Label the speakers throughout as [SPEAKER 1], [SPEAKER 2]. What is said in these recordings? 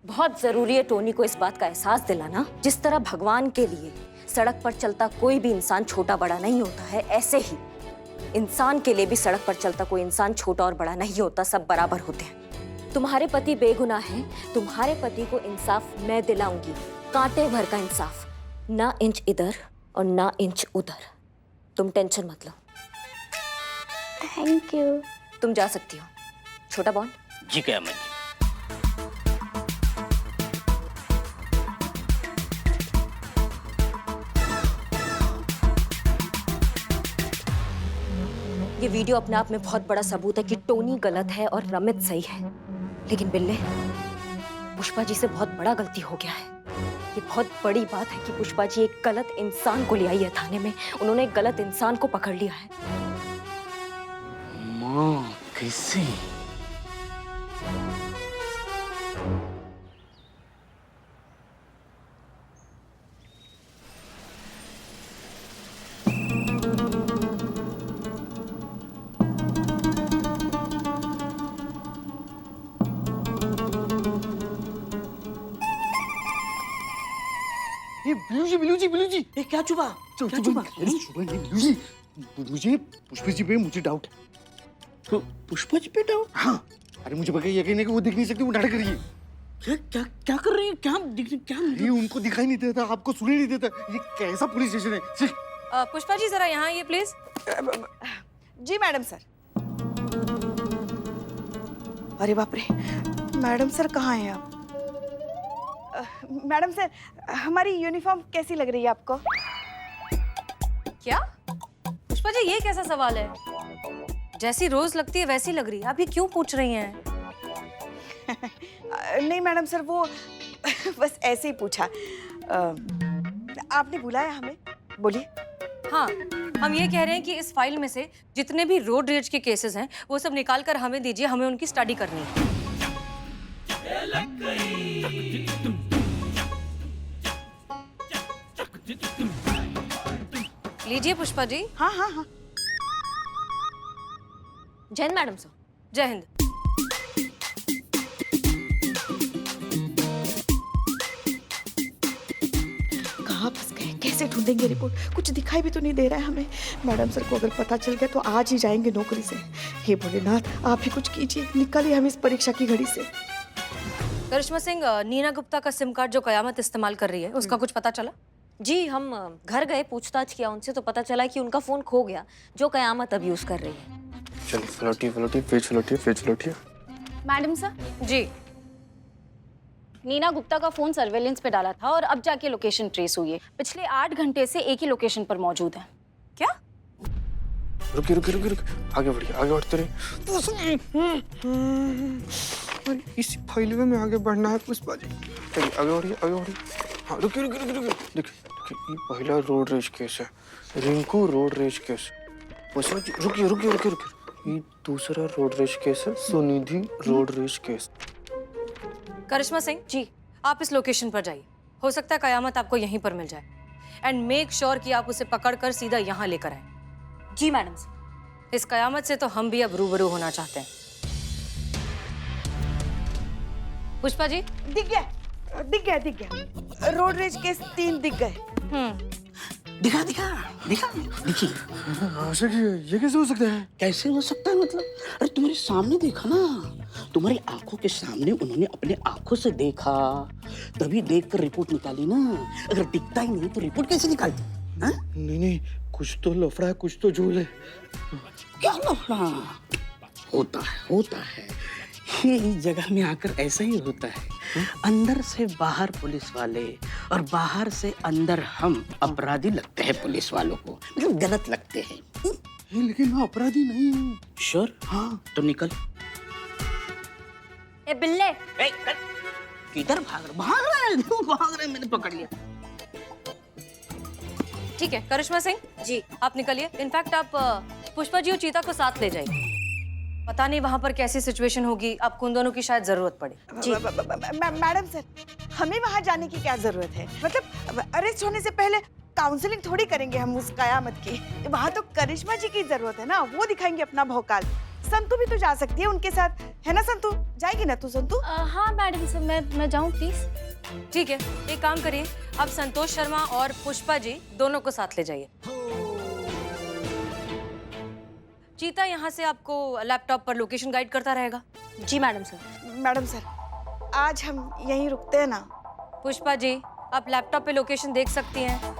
[SPEAKER 1] बहुत जरूरी है टोनी को इस बात का एहसास दिलाना, जिस तरह भगवान के लिए सड़क पर चलता कोई भी इंसान छोटा बड़ा नहीं होता है, ऐसे ही इंसान के लिए भी सड़क पर चलता कोई इंसान छोटा और बड़ा नहीं होता, सब बराबर होते हैं। तुम्हारे पति बेगुनाह हैं, तुम्हारे पति को इंसाफ मैं दिलाऊंगी, कांटे भर का इंसाफ, ना इंच इधर और ना इंच उधर। तुम टेंशन मत लो।
[SPEAKER 2] Thank you.
[SPEAKER 1] तुम जा सकती हो। छोटा बॉन्ड।
[SPEAKER 3] जी क़यामत जी।
[SPEAKER 1] ये वीडियो अपने आप में बहुत बड़ा सबूत है कि टोनी गलत है और रमित सही है। लेकिन बिल्ले, पुष्पा जी से बहुत बड़ा गलती हो गया है। ये बहुत बड़ी बात है कि पुष्पा जी एक गलत इंसान को ले आई है थाने में। उन्होंने एक गलत इंसान को पकड़ लिया है।
[SPEAKER 3] माँ कैसे?
[SPEAKER 4] बिलू जी
[SPEAKER 5] ये क्या चुपा? क्या चुपा?
[SPEAKER 4] बिलू जी, मुझे पुष्पा जी पे मुझे डाउट है।
[SPEAKER 5] तो पुष्पा जी पे डाउट?
[SPEAKER 4] हाँ, अरे मुझे पक्का यकीन है कि वो दिख नहीं सकती, वो नाटक कर रही है।
[SPEAKER 5] क्या क्या क्या कर रही है? क्या
[SPEAKER 4] ये उनको दिखाई नहीं देता, आपको सुनाई नहीं देता। ये कैसा पुलिस स्टेशन है? छी!
[SPEAKER 6] पुष्पा जी जरा यहाँ आइए प्लीज।
[SPEAKER 7] Ji madam sir. अरे बाप रे, मैडम सर कहाँ हैं आप? मैडम सर, हमारी यूनिफॉर्म कैसी लग रही है आपको?
[SPEAKER 6] क्या? पुष्पा जी ये कैसा सवाल है? जैसी रोज लगती है वैसी लग रही है, आप ये क्यों पूछ रही हैं?
[SPEAKER 7] नहीं मैडम सर, वो बस ऐसे ही पूछा। आपने बुलाया हमें, बोलिए।
[SPEAKER 6] हाँ, हम ये कह रहे हैं कि इस फाइल में से जितने भी रोड रेज के केसेस हैं वो सब निकाल कर हमें दीजिए, हमें उनकी स्टडी करनी है। लीजिए पुष्पा जी।
[SPEAKER 7] हाँ हाँ हाँ।
[SPEAKER 1] जय हिंद मैडम सर।
[SPEAKER 6] जय हिंद।
[SPEAKER 7] कहाँ फंस गए? कैसे ढूंढेंगे रिपोर्ट? कुछ दिखाई भी तो नहीं दे रहा है हमें। मैडम सर को अगर पता चल गया तो आज ही जाएंगे नौकरी से। हे भोलेनाथ, आप ही कुछ कीजिए, निकालिए हम इस परीक्षा की घड़ी से।
[SPEAKER 6] करिश्मा सिंह, नीना गुप्ता का सिम कार्ड जो कयामत इस्तेमाल कर रही है उसका कुछ पता चला?
[SPEAKER 1] जी, हम घर गए, पूछताछ किया उनसे तो पता चला कि उनका फोन खो गया जो कयामत अब यूज कर रही है।
[SPEAKER 3] चलो फ्लोटी पेज फ्लोटी।
[SPEAKER 2] मैडम सर,
[SPEAKER 6] जी।
[SPEAKER 2] नीना गुप्ता का फोन सर्वेलेंस पे डाला था और अब जाके लोकेशन ट्रेस हुई है। पिछले 8 घंटे से एक ही लोकेशन पर मौजूद है।
[SPEAKER 6] क्या?
[SPEAKER 3] रुकी आगे बढ़ते रहे। इस फाइल में आगे बढ़ना है पुष्पा जी। चलिए आगे बढ़िए। हाँ रुकी। देखिए ये पहला रोड रेज केस है, Rinku road rage case. Pushpa ji रुकिए। ये दूसरा रोड रेज केस है, Sunidhi road rage case.
[SPEAKER 6] Karishma Singh ji, आप इस लोकेशन पर जाइए, हो सकता है कयामत आपको यहीं पर मिल जाए। एंड मेक श्योर कि आप उसे पकड़कर सीधा यहाँ लेकर आए।
[SPEAKER 1] जी मैडम सर।
[SPEAKER 6] इस कयामत से तो हम भी अब रूबरू होना चाहते हैं। पुष्पा जी।
[SPEAKER 7] दिख गया। रोड रेज केस 3 दिख गए।
[SPEAKER 5] दिखा। देखिए
[SPEAKER 4] आशा जी, ये कैसे हो सकता है?
[SPEAKER 5] कैसे हो सकता है मतलब? अरे तुम्हारे सामने देखा ना, तुम्हारी आंखों के सामने उन्होंने अपने आंखों से देखा, तभी देखकर रिपोर्ट निकाली ना। अगर दिखता ही नहीं तो रिपोर्ट कैसे निकालती? हाँ?
[SPEAKER 4] नहीं, कुछ तो लफड़ा है, कुछ तो झोल है।
[SPEAKER 5] क्या लफड़ा? होता है। ये इस जगह में आकर ऐसा ही होता है। अंदर से बाहर पुलिस वाले और बाहर से अंदर हम अपराधी लगते हैं पुलिस वालों को, मतलब गलत लगते हैं।
[SPEAKER 4] लेकिन मैं अपराधी नहीं हूँ।
[SPEAKER 5] श्योर? हाँ तो निकल।
[SPEAKER 1] ए बिल्ले,
[SPEAKER 5] किधर भाग रहा है? मैंने पकड़ लिया।
[SPEAKER 6] ठीक है करिश्मा सिंह जी, आप निकलिए। इनफैक्ट आप पुष्पा जी और चीता को साथ ले जाइए। पता नहीं वहां पर कैसी सिचुएशन होगी, आपको उन दोनों की शायद जरूरत पड़े।
[SPEAKER 1] जी।
[SPEAKER 7] मैडम सर, हमें वहाँ जाने की क्या जरूरत है? मतलब अरेस्ट होने से पहले काउंसलिंग थोड़ी करेंगे हम उस कयामत की। वहाँ तो करिश्मा जी की जरूरत है ना, वो दिखाएंगे अपना भौकाल। संतू भी तो जा सकती है उनके साथ, है ना संतू? जाएगी ना तू संतू?
[SPEAKER 2] हाँ मैडम सर, मैं जाऊँ प्लीज?
[SPEAKER 6] ठीक है, एक काम करिए, आप संतोष शर्मा और पुष्पा जी दोनों को साथ ले जाइए। चीता यहाँ से आपको लैपटॉप पर लोकेशन गाइड करता रहेगा।
[SPEAKER 1] जी मैडम सर।
[SPEAKER 7] मैडम सर, आज हम यहीं रुकते हैं ना?
[SPEAKER 6] पुष्पा जी, आप लैपटॉप पे लोकेशन देख सकती हैं।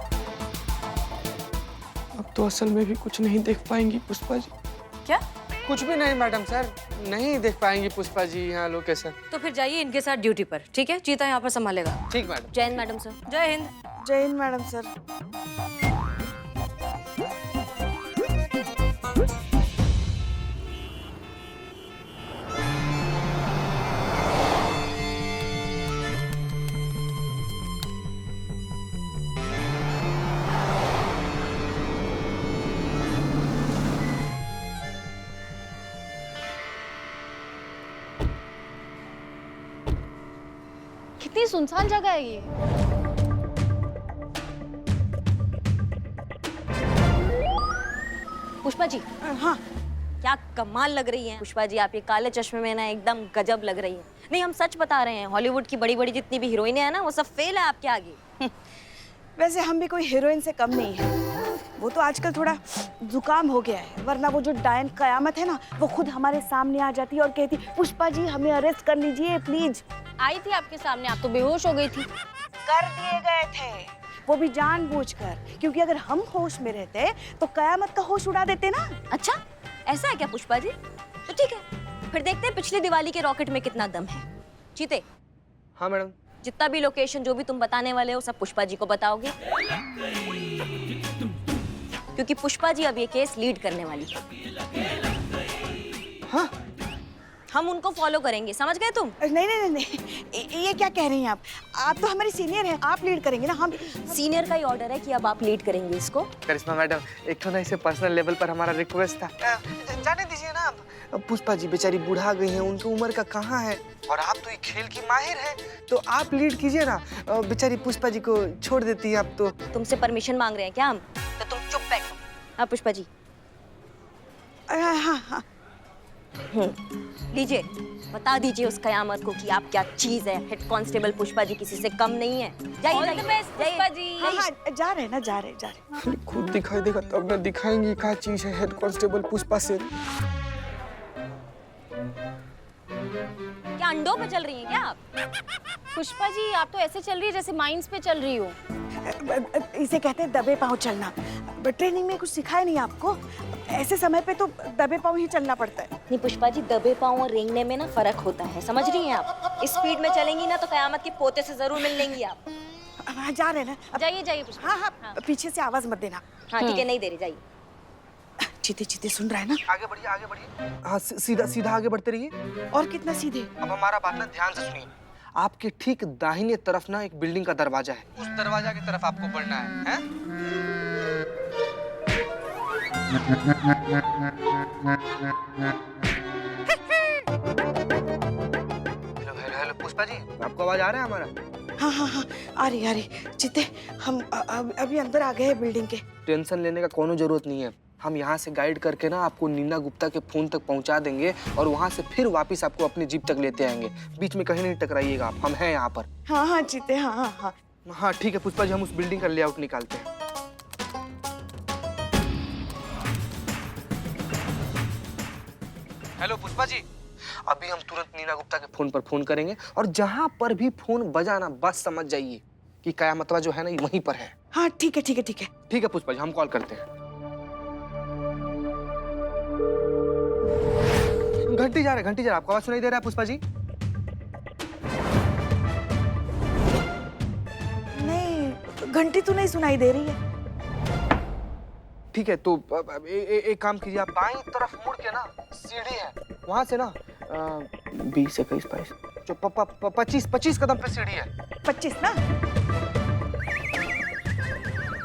[SPEAKER 3] अब तो असल में भी कुछ नहीं देख पाएंगी पुष्पा जी।
[SPEAKER 6] क्या?
[SPEAKER 3] कुछ भी नहीं मैडम सर, नहीं देख पाएंगी पुष्पा जी यहाँ लोकेशन।
[SPEAKER 6] तो फिर जाइए इनके साथ ड्यूटी पर, ठीक है? चीता यहाँ पर संभालेगा।
[SPEAKER 3] ठीक मैडम।
[SPEAKER 1] जय हिंद मैडम सर।
[SPEAKER 6] जय हिंद।
[SPEAKER 7] जय हिंद मैडम सर।
[SPEAKER 2] कितनी सुनसान जगह है ये।
[SPEAKER 1] पुष्पा जी,
[SPEAKER 7] हाँ,
[SPEAKER 1] क्या कमाल लग रही है पुष्पा जी, आप ये काले चश्मे में ना एकदम गजब लग रही है। नहीं, हम सच बता रहे हैं, हॉलीवुड की बड़ी बड़ी जितनी भी हीरोइनें हैं ना, वो सब फेल है आपके आगे।
[SPEAKER 7] वैसे हम भी कोई हीरोइन से कम नहीं है। वो तो आजकल थोड़ा जुकाम हो गया है, वरना वो जो डायन कयामत है ना, वो खुद हमारे सामने आ जाती और कहती, पुष्पा जी हमें अरेस्ट कर लीजिए प्लीज।
[SPEAKER 2] आई थी आपके सामने, आप तो बेहोश हो गई थी।
[SPEAKER 7] कर दिए गए थे, वो भी जानबूझकर, क्योंकि अगर हम होश में रहते तो कयामत का होश उड़ा देते ना।
[SPEAKER 1] अच्छा, ऐसा है क्या पुष्पा जी? तो ठीक है, फिर देखते हैं पिछली दिवाली के रॉकेट में कितना दम है। चीते,
[SPEAKER 3] हाँ मैडम।
[SPEAKER 1] जितना भी लोकेशन जो भी तुम बताने वाले हो सब पुष्पा जी को बताओगे, क्योंकि पुष्पा जी अब ये केस लीड करने वाली है।
[SPEAKER 3] हाँ?
[SPEAKER 1] हम उनको फॉलो करेंगे, समझ गए तुम?
[SPEAKER 7] नहीं नहीं नहीं, ये क्या कह रही हैं आप तो हमारी सीनियर हैं, आप लीड करेंगे ना। हम
[SPEAKER 1] सीनियर का ही ऑर्डर है कि अब आप लीड करेंगे इसको।
[SPEAKER 3] करिश्मा मैडम, एक तो ना इसे पर्सनल लेवल पर हमारा रिक्वेस्ट था। जाने दीजिए ना आप, पुष्पा जी बेचारी बुढ़ा गई हैं, उनकी उम्र का कहाँ है, और आप तो ये खेल की माहिर हैं, तो आप लीड कीजिए ना। बेचारी पुष्पा जी को छोड़ देती है आप तो।
[SPEAKER 1] तुमसे परमिशन मांग रहे हैं क्या हम? तो तुम चुप बैठो। हाँ पुष्पा जी।
[SPEAKER 7] हाँ हाँ,
[SPEAKER 1] लीजिए, बता दीजिए उस कयामत को कि आप क्या चीज है। हेड कांस्टेबल पुष्पा जी किसी से कम नहीं है। जाइए जाइए
[SPEAKER 2] पुष्पा जी।
[SPEAKER 7] हाँ हाँ, जा रहे हैं ना, जा रहे।
[SPEAKER 3] खुद दिखाई देगा तब ना दिखाएंगी क्या चीज है हेड कांस्टेबल पुष्पा से।
[SPEAKER 1] क्या अंडों पे चल रही हैं क्या आप?
[SPEAKER 2] पुष्पा जी, आप तो ऐसे चल रही है जैसे माइंस पे चल रही हो।
[SPEAKER 7] इसे कहते हैं दबे पाँव चलना। ट्रेनिंग में कुछ सिखाया नहीं आपको? ऐसे समय पे तो दबे पाँव ही चलना पड़ता है।
[SPEAKER 1] नहीं पुष्पा जी, दबे पाँव और रेंगने में ना फर्क होता है, समझ रही हैं आप? इस स्पीड में चलेंगी ना तो कयामत के पोते से जरूर मिल लेंगी आप।
[SPEAKER 7] हाँ, जा रहे हैं ना।
[SPEAKER 2] जाइए जाइए पुष्पा।
[SPEAKER 7] हाँ हाँ, पीछे से आवाज मत देना।
[SPEAKER 1] हाँ ठीक है, नहीं दे रही, जाइए।
[SPEAKER 7] चीते चीते सुन रहा है ना?
[SPEAKER 3] आगे बढ़िए, आगे बढ़िए। हाँ, सीधा सीधा आगे बढ़ते रहिए।
[SPEAKER 7] और कितना सीधे?
[SPEAKER 3] अब हमारा बात ना ध्यान से सुनिए। आपके ठीक दाहिने तरफ ना एक बिल्डिंग का दरवाजा है, उस दरवाजा की तरफ आपको बढ़ना है, हैं? Hello hello hello Pushpa ji, आपको आवाज आ रहा है हमारा?
[SPEAKER 7] हाँ हाँ हाँ, आ रही। चित्ते, हम अभी अंदर आ गए हैं बिल्डिंग के।
[SPEAKER 3] टेंशन लेने का कोनो जरूरत नहीं है। हम यहाँ से गाइड करके ना आपको नीना गुप्ता के फोन तक पहुँचा देंगे और वहाँ से फिर वापस आपको अपनी जीप तक लेते आएंगे। बीच में कहीं नहीं टकराइएगा आप, हम हैं यहाँ पर।
[SPEAKER 7] हाँ हाँ चित्ते, हाँ हाँ हाँ।
[SPEAKER 3] हाँ ठीक है पुष्पा जी, हम उस बिल्डिंग का लेआउट निकालते हैं। हेलो पुष्पा जी, अभी हम तुरंत नीना गुप्ता के फोन पर फोन करेंगे और जहाँ पर भी फोन बजा ना बस समझ जाइए कि कयामतवा जो है ना ये वहीं पर है।
[SPEAKER 7] हाँ ठीक है ठीक है ठीक है।
[SPEAKER 3] ठीक है पुष्पा जी, हम कॉल करते हैं। घंटी जा रहा है, आपको आवाज सुनाई दे रहा है पुष्पा जी?
[SPEAKER 7] नहीं, घंटी तो नहीं सुनाई दे रही है।
[SPEAKER 3] ठीक है, तो एक काम कीजिए, आप बाईं तरफ मुड़ के ना सीढ़ी है, वहां से ना 20 21 22 जो 25 कदम पे सीढ़ी है।
[SPEAKER 7] 25 ना?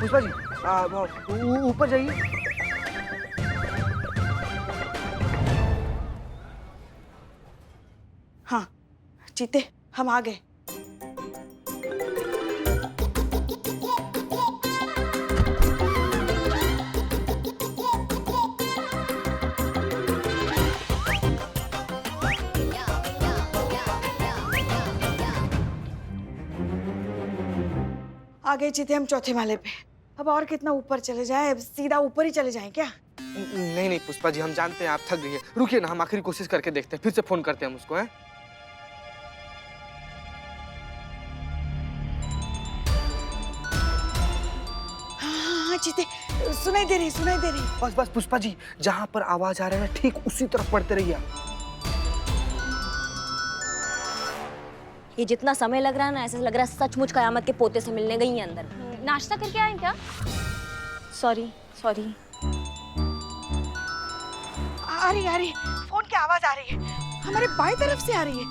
[SPEAKER 3] पुष्पा जी ऊपर जाइए।
[SPEAKER 7] हाँ चीते, हम आ गए। आ गए चीते हम चौथे माले पे। अब और कितना ऊपर चले जाए, अब सीधा ऊपर ही चले जाएं क्या?
[SPEAKER 3] नहीं नहीं पुष्पा जी, हम जानते हैं आप थक गई हैं। रुकिए ना, हम आखिरी कोशिश करके देखते हैं, फिर से फोन करते हैं हम उसको, हैं?
[SPEAKER 7] हाँ चीते, सुनाई दे रही, सुनाई दे रही।
[SPEAKER 3] बस बस पुष्पा जी, जहाँ पर आवाज आ रहा है ना ठीक उसी तरफ पढ़ते रहिए आप।
[SPEAKER 1] ये जितना समय लग रहा है ना, ऐसा लग रहा है सचमुच कयामत के पोते से मिलने गई हैं अंदर।
[SPEAKER 2] नाश्ता करके आए क्या? Sorry sorry.
[SPEAKER 7] आ रही, फोन की आवाज आ रही है, हमारे बाएं तरफ से आ रही है।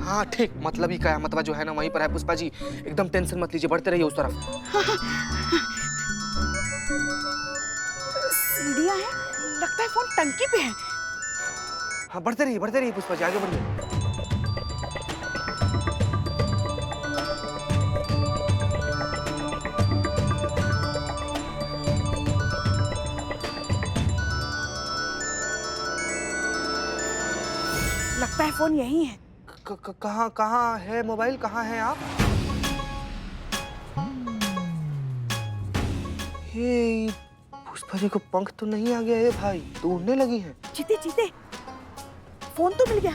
[SPEAKER 3] हाँ ठीक, मतलब ही कयामत जो है ना वहीं पर है पुष्पा जी। एकदम टेंशन मत लीजिए, बढ़ते रहिए उस तरफ।
[SPEAKER 7] सीढ़ियां हैं, लगता है फोन टंकी पे है।
[SPEAKER 3] हाँ बढ़ते रहिए पुष्पा जी, आगे बढ़िए।
[SPEAKER 7] लगता है फोन यही है।
[SPEAKER 3] कहाँ है मोबाइल, कहाँ है आप? हे पुष्पा जी को पंख तो नहीं आ गया है भाई, तो उड़ने लगी हैं।
[SPEAKER 7] चीते, फोन तो मिल गया,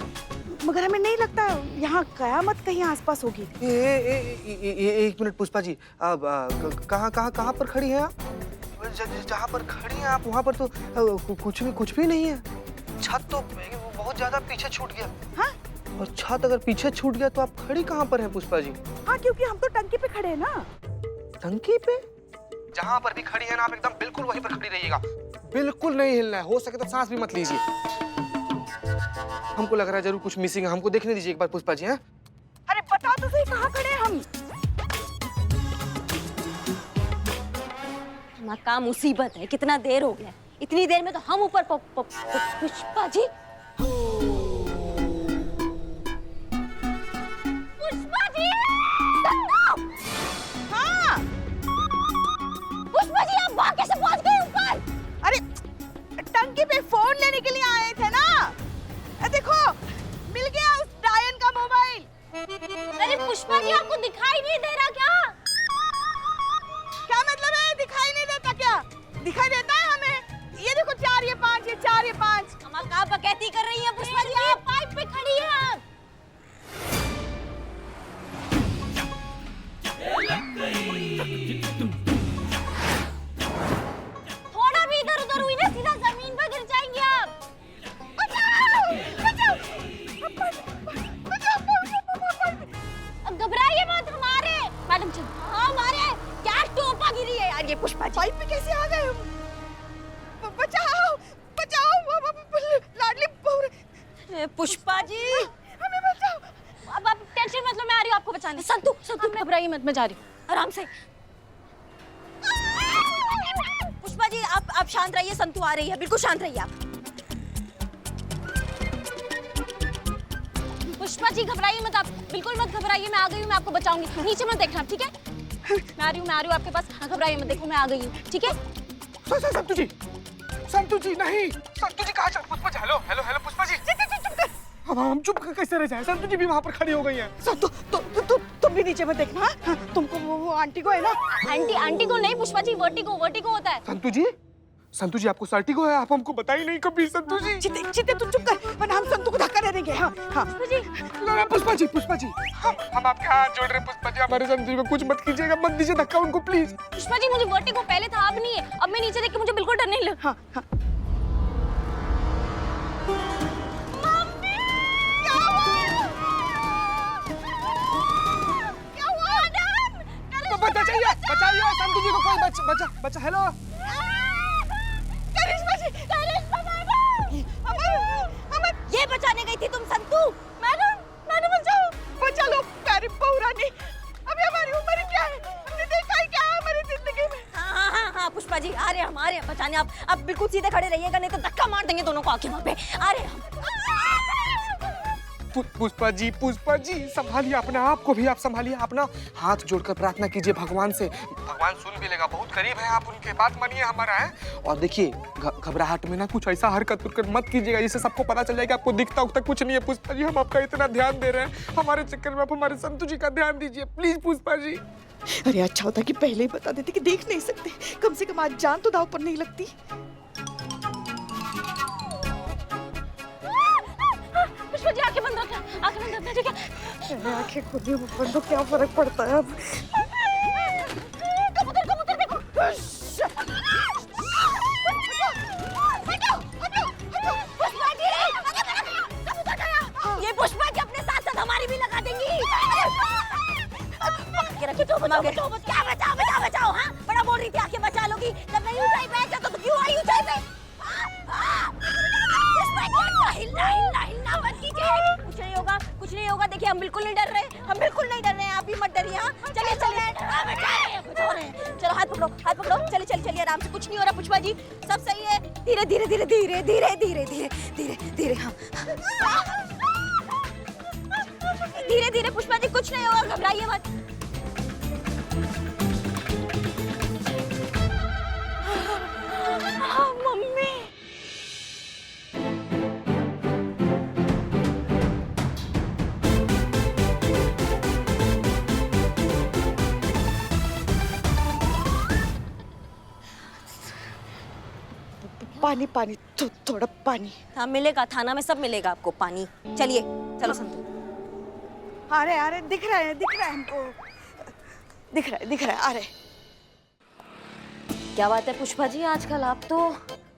[SPEAKER 7] मगर हमें नहीं लगता यहाँ कयामत कहीं आसपास होगी।
[SPEAKER 3] एक मिनट पुष्पा जी, अब कहाँ पर खड़ी हैं आप? जहाँ पर खड़ी हैं आप वहाँ पर तो कुछ भी नहीं है। छत तो बहुत ज्यादा पीछे छूट गया।
[SPEAKER 7] हाँ?
[SPEAKER 3] और छत अगर पीछे छूट गया तो आप खड़ी कहाँ पर हैं पुष्पा जी?
[SPEAKER 7] हाँ, क्योंकि हम तो टंकी पे खड़े हैं ना।
[SPEAKER 3] टंकी पे? जहाँ पर भी खड़ी है ना आप एकदम बिल्कुल वहीं पर खड़ी रहिएगा, बिल्कुल नहीं हिलना है। हो सके तो सांस भी मत लीजिए। हमको लग रहा है जरूर कुछ मिसिंग है, हमको देखने दीजिए एक बार पुष्पा जी। हैं?
[SPEAKER 7] अरे बताओ तो सही, कहाँ खड़े हैं हम?
[SPEAKER 1] हमारा काम मुसीबत है, कितना देर हो गया, इतनी देर में तो हम ऊपर पुष्पा जी, पुष्पा जी,
[SPEAKER 7] हाँ
[SPEAKER 1] पुष्पा जी आप वहाँ कैसे पहुँच गए ऊपर?
[SPEAKER 7] अरे टंकी पे फोन लेने के लिए आए थे ना। देखो मिल गया उस डायन का मोबाइल।
[SPEAKER 1] अरे पुष्पा जी आपको दिखाई नहीं दे रहा क्या?
[SPEAKER 7] क्या मतलब है दिखाई नहीं देता क्या? दिखाई देता है हमें। ये देखो 4 ये 5, ये 4 ये 5।
[SPEAKER 1] हम कहाँ बकैती कर रही हैं पुष्पा जी, आप पाइप पे खड़ी हैं आप। थोड़ा भी इधर उधर हुई ना सीधा जमीन पर गिर जाएंगे आप। बचाओ, अब घबराइए मत, हमारे मैडम जी, हाँ हमारे क्या टोपा गिरी है यार ये पुष्पा जी।
[SPEAKER 7] पाइप में कैसे आ गए हम? बचाओ लाडली बहू।
[SPEAKER 1] पुष्पा जी
[SPEAKER 7] हमें बचाओ।
[SPEAKER 2] अब आप टेंशन मत लो, मैं आ रही हूँ आपको बचाने।
[SPEAKER 1] संतू
[SPEAKER 2] घबराइए मत, मैं जा रही हूँ।
[SPEAKER 1] आराम से। पुष्पा जी आप शांत रहिए, संतू आ रही है, बिल्कुल शांत रहिए आप।
[SPEAKER 2] पुष्पा जी घबराइए मत, आप बिल्कुल मत घबराइए, मैं आ गई हूँ, मैं आपको बचाऊंगी। नीचे मत देखना, ठीक है? मैं आ रही हूँ आपके पास। हाँ, घबराइए मत, देखो मैं आ गई हूँ, ठीक है?
[SPEAKER 3] संतू जी नहीं, संतू जी कहाँ चल? पुष्पा जी, हेलो पुष्पा जी। अब हम चुप कैसे रह जाए? संतू जी भी वहाँ पर खड़ी हो गई हैं।
[SPEAKER 7] तुम भी नीचे मत देखना। हाँ, तुमको वो आंटी को है ना।
[SPEAKER 2] आंटी को नहीं पुष्पा जी, वर्टिगो होता है।
[SPEAKER 3] संतू जी आपको सर्टिगो है, आप हमको बताई नहीं कभी संतू जी।
[SPEAKER 7] चिते तुम चुप कर, वरना हम संतू को धक्का दे देंगे। हाँ।
[SPEAKER 3] पुष्पा जी हम आपके हाथ जोड़ रहे हैं पुष्पा जी, हमारे संतू जी को कुछ मत कीजिएगा, मत दीजिए धक्का उनको प्लीज।
[SPEAKER 2] पुष्पा जी मुझे वर्टिगो पहले था, अब नहीं है। अब मैं नीचे देख के मुझे बिल्कुल डर नहीं लगा।
[SPEAKER 7] हाँ।
[SPEAKER 3] बचाइए संतू जी को, कोई बचा। हेलो
[SPEAKER 1] ये बचाने गई थी तुम संतू?
[SPEAKER 7] मैडम बचा लो प्यारी बहू रानी। अभी हमारी उम्र क्या है, हमने देखा ही क्या है हमारी जिंदगी में।
[SPEAKER 1] हाँ पुष्पा जी आ रहे हैं बचाने। आप बिल्कुल सीधे खड़े रहिएगा, नहीं तो धक्का मार देंगे दोनों को आके वहाँ पे। आ रहे हैं हम।
[SPEAKER 3] पुष्पा जी संभालिए अपने आप को भी, आप संभालिए अपना। हाथ जोड़कर प्रार्थना कीजिए भगवान से, भगवान सुन भी लेगा, बहुत करीब है आप उनके, बात मानिए हमारा है। और देखिए घबराहट में ना कुछ ऐसा हरकत मत कीजिएगा जिससे सबको पता चल जाएगा आपको दिखता उखता कुछ नहीं है। पुष्पा जी हम आपका इतना ध्यान दे रहे हैं, हमारे चक्कर में आप हमारे संतू जी का ध्यान दीजिए प्लीज पुष्पा जी।
[SPEAKER 7] अरे अच्छा होता कि पहले ही बता देते कि देख नहीं सकते, कम से कम आज जान तो दाव पर नहीं लगती।
[SPEAKER 2] पुष्पा जी आंखें बंद रखना, आंखें बंद रखना, ठीक है?
[SPEAKER 7] अरे आंखें खुली ऊपर तो क्या फर्क पड़ता है अब।
[SPEAKER 2] कबूतर कबूतर देखो। ये पुष्पा जी अपने साथ साथ हमारी भी लगा देंगी। बचाओ बचाओ बचाओ बचाओ। हाँ बड़ा बोल रही थी आंखें बचा लोगी, जब नहीं ऊंचाई पे आया तो क्यों आई ऊंचाई पे? हिलना हिलना हिलना मत कीजिए। कुछ नहीं होगा, कुछ नहीं होगा। देखिए हम बिल्कुल नहीं डर रहे, हम बिल्कुल नहीं डर रहे हैं, आप भी मत डरिए। हाँ चलिए चलिए, कुछ हो रहे हैं। चलो हाथ पकड़ो, चलिए चलिए चलिए आराम से, कुछ नहीं हो रहा पुष्पा जी, सब सही है। धीरे धीरे धीरे धीरे धीरे धीरे धीरे धीरे धीरे। हाँ धीरे धीरे पुष्पा जी, कुछ नहीं होगा, घबराइए मत। मम्मी
[SPEAKER 7] पानी पानी, थोड़ा पानी।
[SPEAKER 1] हाँ मिलेगा, थाना में सब मिलेगा आपको पानी। चलिए चलो संतू।
[SPEAKER 7] अरे अरे दिख रहा है हमको, दिख रहा है। अरे
[SPEAKER 1] क्या बात है पुष्पा जी, आजकल आप तो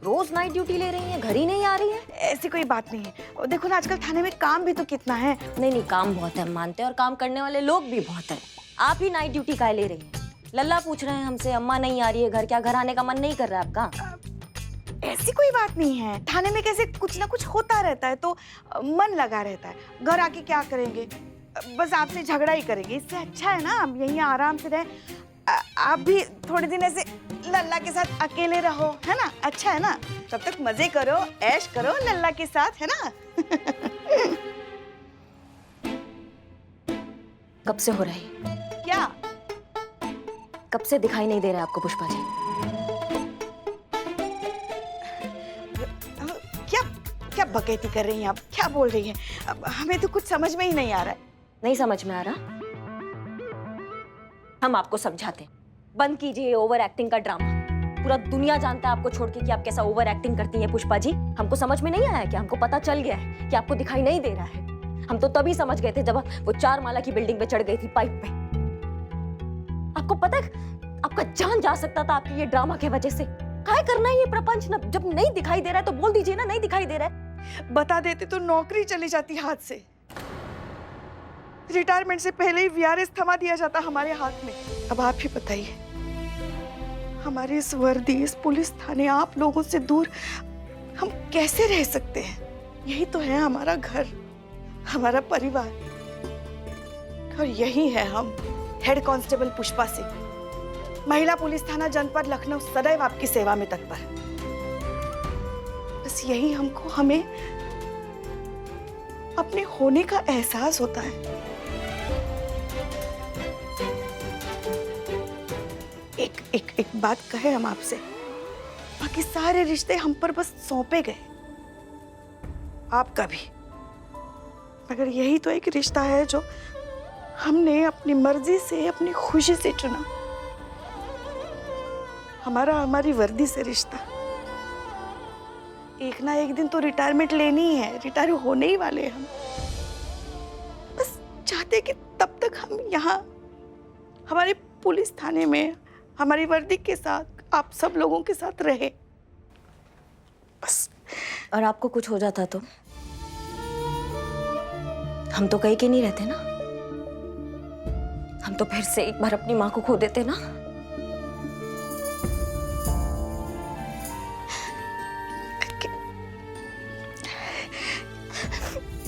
[SPEAKER 1] रोज नाइट ड्यूटी ले रही हैं, घर ही नहीं आ रही हैं।
[SPEAKER 7] ऐसी कोई बात नहीं है, और देखो ना आजकल थाने में काम भी तो कितना है।
[SPEAKER 1] नहीं काम बहुत है, हम मानते हैं, और काम करने वाले लोग भी बहुत हैं। आप ही नाइट ड्यूटी काहे ले रही हैं? लल्ला पूछ रहे हैं हमसे, अम्मा नहीं आ रही है घर, क्या घर आने का मन नहीं कर रहा है आपका?
[SPEAKER 7] ऐसी कोई बात नहीं है, थाने में कैसे कुछ ना कुछ होता रहता है तो मन लगा रहता है। घर आके क्या करेंगे, बस आपसे झगड़ा ही करेंगे। इससे अच्छा है ना हम यहीं आराम से रहे। आप भी थोड़े दिन ऐसे लल्ला के साथ अकेले रहो, है ना? अच्छा है ना? तब तक मजे करो, ऐश करो लल्ला के साथ, है ना?
[SPEAKER 1] कब से हो रहा है?
[SPEAKER 7] क्या
[SPEAKER 1] कब से दिखाई नहीं दे रहा है आपको पुष्पा जी?
[SPEAKER 7] क्या क्या बकैती कर रही हैं आप? क्या बोल रही हैं? अब हमें तो कुछ समझ में ही नहीं आ रहा है।
[SPEAKER 1] नहीं समझ में आ रहा? हम आपको समझाते हैं, बंद कीजिए ओवर एक्टिंग का ड्रामा। पूरा दुनिया जानता है आपको छोड़ के कि आप कैसा ओवर एक्टिंग करती हैं पुष्पा जी। हमको समझ में नहीं आया कि हमको पता चल गया है कि आपको दिखाई नहीं दे रहा है। हम तो तभी समझ गए थे जब वो 4 माला की बिल्डिंग पे चढ़ गई थी पाइप पे। आपको पता है आपका जान जा सकता था आपकी ये ड्रामा के वजह से। काय करना है ये प्रपंच? न जब नहीं दिखाई दे रहा है तो बोल दीजिए ना, नहीं दिखाई दे रहा है।
[SPEAKER 7] बता देते तो नौकरी चली जाती हाथ से। रिटायरमेंट से पहले ही वीआरएस थमा दिया जाता हमारे हाथ में। अब आप ही बताइए, हमारी इस वर्दी, इस पुलिस थाने, आप लोगों से दूर हम कैसे रह सकते हैं? यही तो है हमारा घर, हमारा परिवार, और यही है हम। हेड कांस्टेबल पुष्पा सिंह, महिला पुलिस थाना जनपद लखनऊ, सदैव आपकी सेवा में तत्पर। बस यही हमको, हमें अपने होने का एहसास होता है। एक बात कहे हम आपसे, बाकी सारे रिश्ते हम पर बस सौंपे गए, आपका भी। मगर यही तो एक रिश्ता है जो हमने अपनी मर्जी से, अपनी खुशी से चुना। हमारी वर्दी से रिश्ता। एक ना एक दिन तो रिटायरमेंट लेनी ही है, रिटायर होने ही वाले हैं हम। बस चाहते कि तब तक हम यहाँ हमारे पुलिस थाने में हमारी वर्दी के साथ आप सब लोगों के साथ रहे, बस।
[SPEAKER 1] और आपको कुछ हो जाता तो हम तो कहीं के नहीं रहते ना। हम तो फिर से एक बार अपनी माँ को खो देते ना।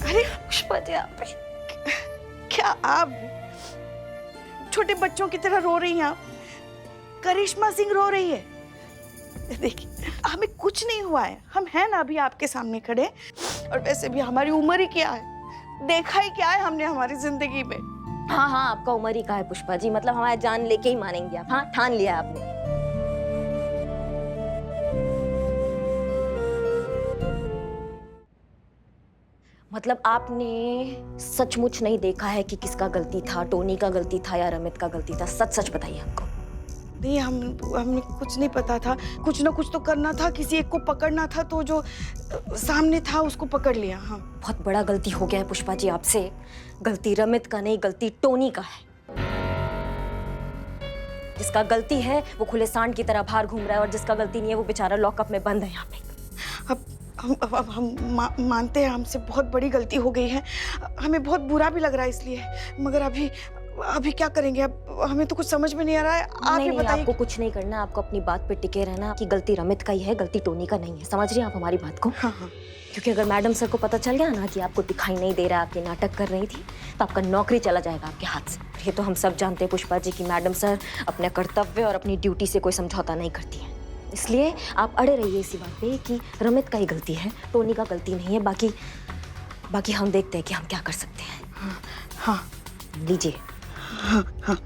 [SPEAKER 7] अरे पुष्पा जी, आप क्या आप छोटे बच्चों की तरह रो रही हैं? आप करिश्मा सिंह रो रही है। देखिए हमें कुछ नहीं हुआ है, हम हैं ना अभी आपके सामने खड़े। और वैसे भी हमारी उम्र ही क्या है, देखा ही क्या है हमने हमारी जिंदगी में।
[SPEAKER 1] हाँ हाँ, आपका उम्र ही का है पुष्पा जी, मतलब हमारा जान लेके ही मानेंगे आप। हाँ ठान लिया आपने। मतलब आपने सचमुच नहीं देखा है कि किसका गलती था, टोनी का गलती था या रमित का गलती था? सच सच बताइए हमको।
[SPEAKER 7] नहीं, हमें कुछ नहीं पता था। कुछ ना कुछ तो करना था, किसी एक को पकड़ना था, तो जो सामने था उसको पकड़ लिया। हाँ,
[SPEAKER 1] बहुत बड़ा गलती हो गया है पुष्पा जी आपसे। गलती रमित का नहीं, गलती टोनी का है। जिसका गलती है वो खुले सांड की तरह बाहर घूम रहा है और जिसका गलती नहीं है वो बेचारा लॉकअप में बंद है यहाँ पे।
[SPEAKER 7] अब हम मानते हैं हमसे बहुत बड़ी गलती हो गई है। हमें बहुत बुरा भी लग रहा है इसलिए, मगर अभी क्या करेंगे? अब हमें तो कुछ समझ में नहीं आ रहा है। आप ही
[SPEAKER 1] नहीं,
[SPEAKER 7] बताइए।
[SPEAKER 1] आपको कुछ नहीं करना, आपको अपनी बात पे टिके रहना कि गलती रमित का ही है, गलती टोनी का नहीं है। समझ रही हैं आप हमारी बात को?
[SPEAKER 7] हाँ हाँ।
[SPEAKER 1] क्योंकि अगर मैडम सर को पता चल गया ना कि आपको दिखाई नहीं दे रहा, आपके नाटक कर रही थी, तो आपका नौकरी चला जाएगा आपके हाथ से। ये तो हम सब जानते हैं पुष्पा जी की मैडम सर अपने कर्तव्य और अपनी ड्यूटी से कोई समझौता नहीं करती है। इसलिए आप अड़े रहिए इसी बात पे कि रमित का ही गलती है, टोनी का गलती नहीं है। बाकी हम देखते हैं कि हम क्या कर सकते हैं।
[SPEAKER 7] हाँ
[SPEAKER 1] लीजिए।
[SPEAKER 7] हाँ हाँ।